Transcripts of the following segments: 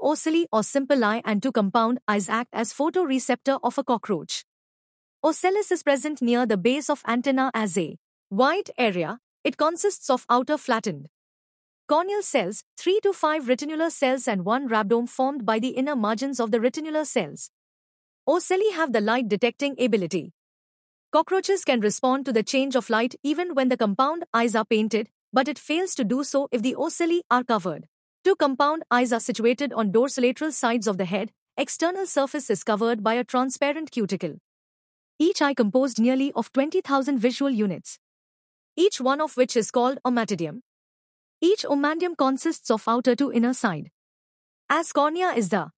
ocelli or simple eye and 2 compound eyes act as photoreceptor of a cockroach. Ocellus is present near the base of antenna as a white area. It consists of outer flattened corneal cells, 3 to 5 retinular cells and 1 rhabdome formed by the inner margins of the retinular cells. Ocelli have the light detecting ability. Cockroaches can respond to the change of light even when the compound eyes are painted, but it fails to do so if the ocelli are covered. 2 compound eyes are situated on dorsolateral sides of the head. External surface is covered by a transparent cuticle. Each eye composed nearly of 20,000 visual units, each one of which is called ommatidium. Each ommandium consists of outer to inner side. As cornea is the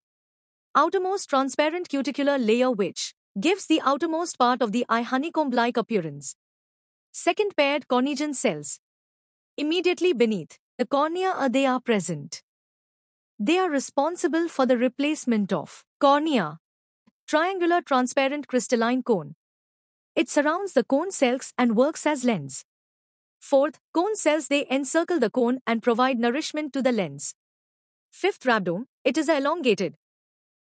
outermost transparent cuticular layer which gives the outermost part of the eye honeycomb-like appearance. Second paired cornean cells. Immediately beneath the cornea they are present. They are responsible for the replacement of cornea. Triangular transparent crystalline cone. It surrounds the cone cells and works as lens. Fourth, cone cells they encircle the cone and provide nourishment to the lens. Fifth, rhabdome. It is an elongated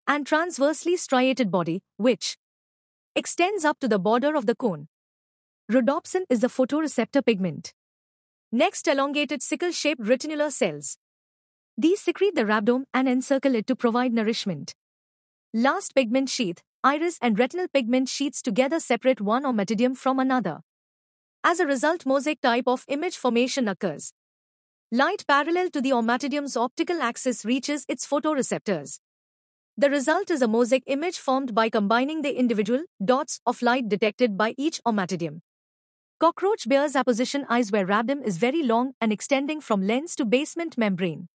and transversely striated body, which extends up to the border of the cone. Rhodopsin is the photoreceptor pigment. Next, elongated sickle-shaped retinular cells. These secrete the rhabdome and encircle it to provide nourishment. Last, pigment sheath. Iris and retinal pigment sheaths together separate one ommatidium from another. As a result, mosaic type of image formation occurs. Light parallel to the ommatidium's optical axis reaches its photoreceptors. The result is a mosaic image formed by combining the individual dots of light detected by each ommatidium. Cockroach bears apposition eyes where rhabdome is very long and extending from lens to basement membrane.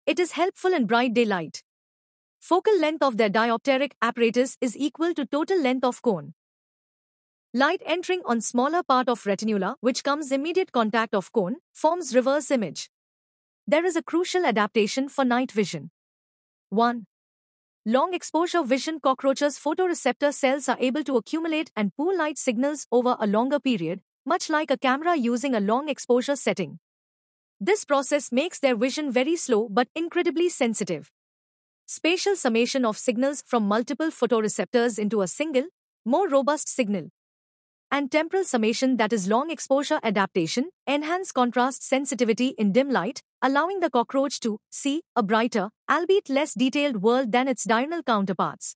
It is helpful in bright daylight. Focal length of their diopteric apparatus is equal to total length of cone. Light entering on smaller part of retinula, which comes immediate contact of cone, forms reverse image. There is a crucial adaptation for night vision. 1. Long exposure vision. Cockroaches' photoreceptor cells are able to accumulate and pool light signals over a longer period, much like a camera using a long exposure setting. This process makes their vision very slow but incredibly sensitive. Spatial summation of signals from multiple photoreceptors into a single, more robust signal. And temporal summation, that is long exposure adaptation, enhance contrast sensitivity in dim light, allowing the cockroach to see a brighter, albeit less detailed world than its diurnal counterparts.